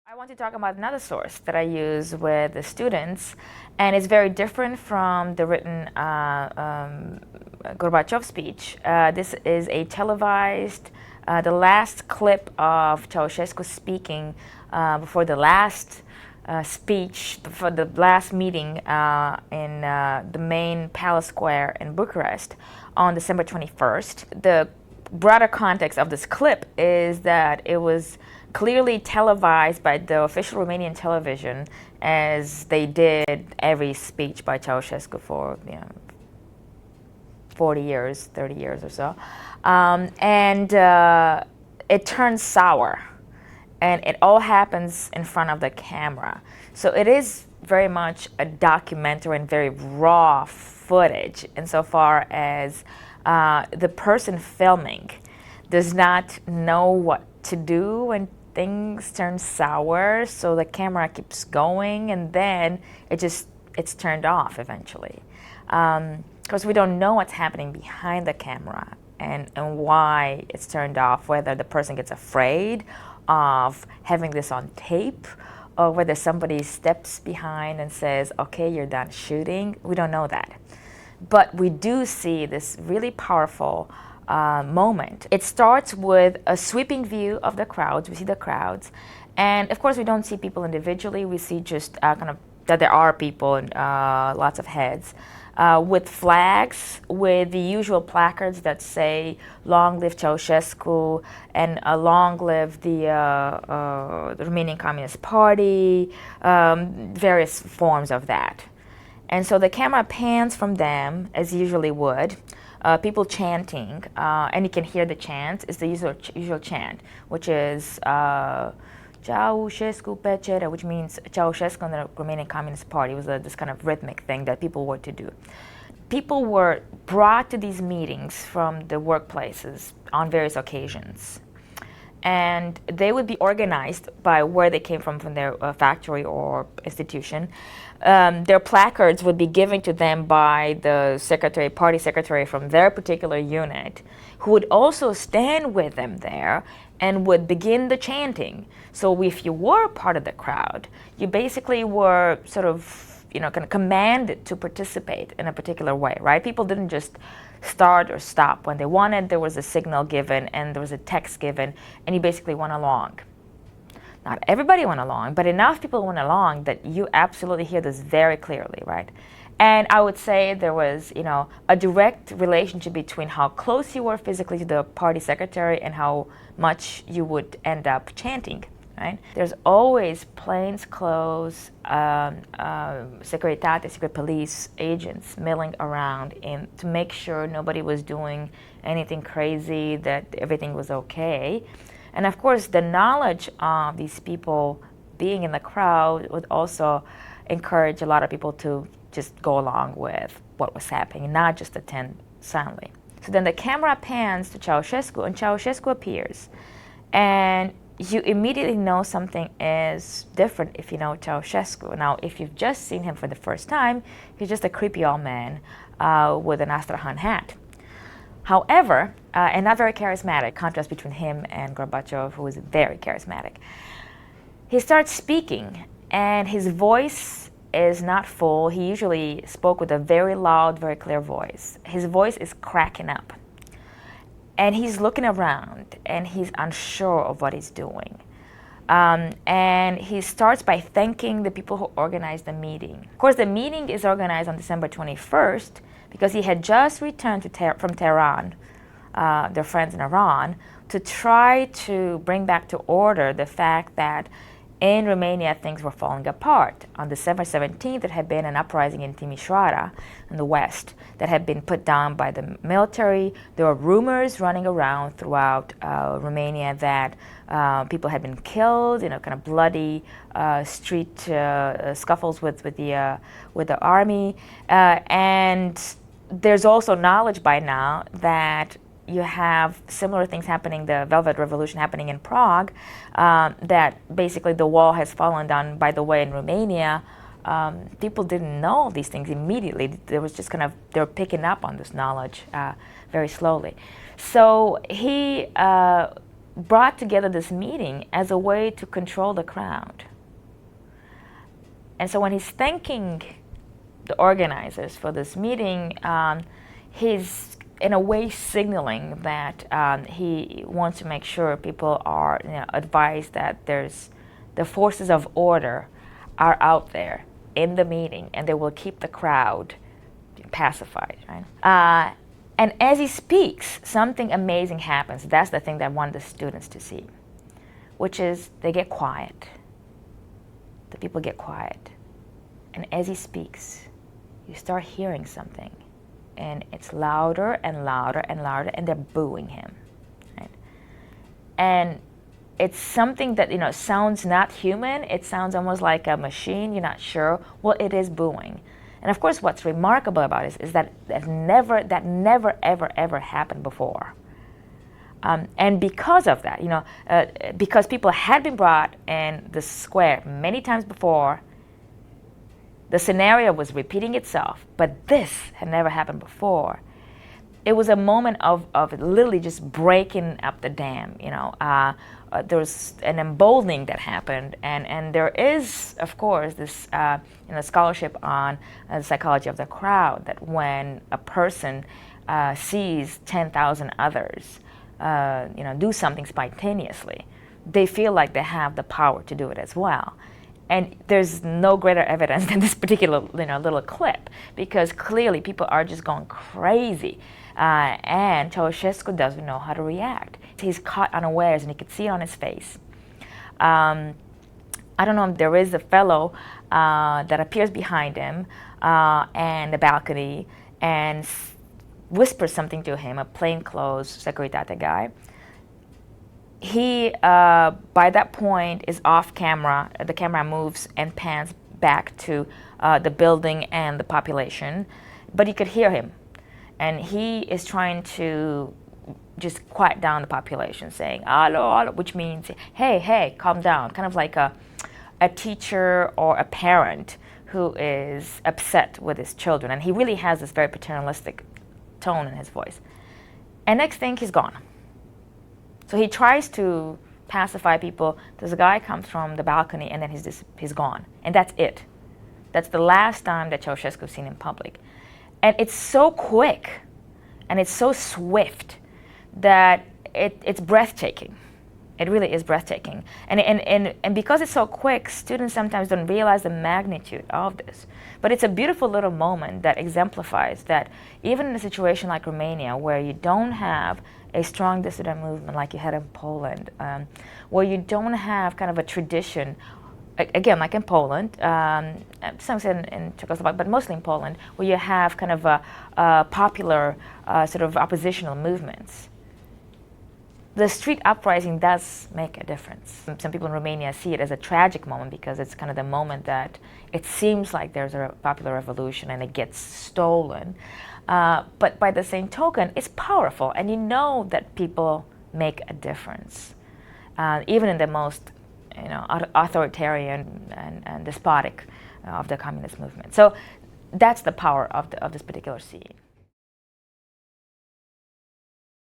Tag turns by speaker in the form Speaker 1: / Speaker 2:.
Speaker 1: I want to talk about another source that I use with the students, and it's very different from the written Gorbachev speech. This is a televised, the last clip of Ceausescu speaking before the last speech, for the last meeting in the main palace square in Bucharest on December 21st. The broader context of this clip is that it was clearly televised by the official Romanian television, as they did every speech by Ceausescu for 40 years, 30 years or so. And it turns sour, and it all happens in front of the camera. So it is very much a documentary and very raw footage insofar as the person filming does not know what to do when things turn sour, so the camera keeps going, and then it's turned off eventually. Because we don't know what's happening behind the camera and why it's turned off, whether the person gets afraid of having this on tape, or whether somebody steps behind and says, okay, you're done shooting. We don't know that. But we do see this really powerful moment. It starts with a sweeping view of the crowds. We see the crowds, and of course we don't see people individually. We see just kind of that there are people and lots of heads with flags, with the usual placards that say "Long live Ceausescu" and "Long live the Romanian Communist Party," various forms of that. And so the camera pans from them, as usually would, people chanting, and you can hear the chant. It's the usual chant, which is Ceausescu pe cere, which means Ceausescu and the Romanian Communist Party. It was this kind of rhythmic thing that people were to do. People were brought to these meetings from the workplaces on various occasions, and they would be organized by where they came from their factory or institution. Their placards would be given to them by the secretary, party secretary from their particular unit, who would also stand with them there and would begin the chanting. So if you were part of the crowd, you basically were sort of, kind of commanded to participate in a particular way, right? People didn't just start or stop. When they wanted, there was a signal given and there was a text given, and you basically went along. Not everybody went along, but enough people went along that you absolutely hear this very clearly, right? And I would say there was, a direct relationship between how close you were physically to the party secretary and how much you would end up chanting, right? There's always plainclothes, securitate, secret police agents milling around to make sure nobody was doing anything crazy, that everything was okay. And of course, the knowledge of these people being in the crowd would also encourage a lot of people to just go along with what was happening, not just attend silently. So then the camera pans to Ceausescu, and Ceausescu appears. And you immediately know something is different if you know Ceausescu. Now, if you've just seen him for the first time, he's just a creepy old man with an Astrakhan hat. However, and not very charismatic, contrast between him and Gorbachev, who was very charismatic. He starts speaking, and his voice is not full. He usually spoke with a very loud, very clear voice. His voice is cracking up. And he's looking around, and he's unsure of what he's doing. And he starts by thanking the people who organized the meeting. Of course, the meeting is organized on December 21st, because he had just returned from Tehran, their friends in Iran, to try to bring back to order the fact that in Romania things were falling apart. On December 17th, there had been an uprising in Timișoara in the west that had been put down by the military. There were rumors running around throughout Romania that people had been killed, kind of bloody street scuffles with the army, and there's also knowledge by now that you have similar things happening, the Velvet Revolution happening in Prague, that basically the wall has fallen down. By the way, in Romania, people didn't know these things immediately. There was just they were picking up on this knowledge very slowly. So he brought together this meeting as a way to control the crowd. And so when he's thanking the organizers for this meeting, he's in a way signaling that he wants to make sure people are advised that the forces of order are out there in the meeting, and they will keep the crowd pacified, right? And as he speaks, something amazing happens. That's the thing that I want the students to see, which is they get quiet. The people get quiet. And as he speaks, you start hearing something. And it's louder and louder and louder, and they're booing him, right? And it's something that sounds not human. It sounds almost like a machine. You're not sure. Well, it is booing. And of course, what's remarkable about it is that never ever ever happened before. And because of that, because people had been brought in the square many times before, the scenario was repeating itself, but this had never happened before. It was a moment of literally just breaking up the dam. There was an emboldening that happened, and there is, of course, this scholarship on the psychology of the crowd, that when a person sees 10,000 others do something spontaneously, they feel like they have the power to do it as well. And there's no greater evidence than this particular little clip, because clearly people are just going crazy, and Ceausescu doesn't know how to react. He's caught unawares, and you can see it on his face. I don't know if there is a fellow that appears behind him and the balcony and whispers something to him, a plainclothes Securitate guy. He, by that point, is off camera. The camera moves and pans back to the building and the population, but you could hear him. And he is trying to just quiet down the population, saying, "Allo, allo," which means, hey, hey, calm down. Kind of like a teacher or a parent who is upset with his children. And he really has this very paternalistic tone in his voice. And next thing, he's gone. So he tries to pacify people. This guy comes from the balcony, and then he's gone. And that's it. That's the last time that Ceausescu's seen in public. And it's so quick, and it's so swift, that it's breathtaking. It really is breathtaking. And because it's so quick, students sometimes don't realize the magnitude of this. But it's a beautiful little moment that exemplifies that even in a situation like Romania, where you don't have a strong dissident movement like you had in Poland, where you don't have kind of a tradition, again, like in Poland, some say in Czechoslovakia, but mostly in Poland, where you have kind of a popular sort of oppositional movements. The street uprising does make a difference. Some people in Romania see it as a tragic moment, because it's kind of the moment that it seems like there's a popular revolution and it gets stolen. But by the same token, it's powerful, and you know that people make a difference, even in the most authoritarian and despotic of the communist movement. So that's the power of this particular scene.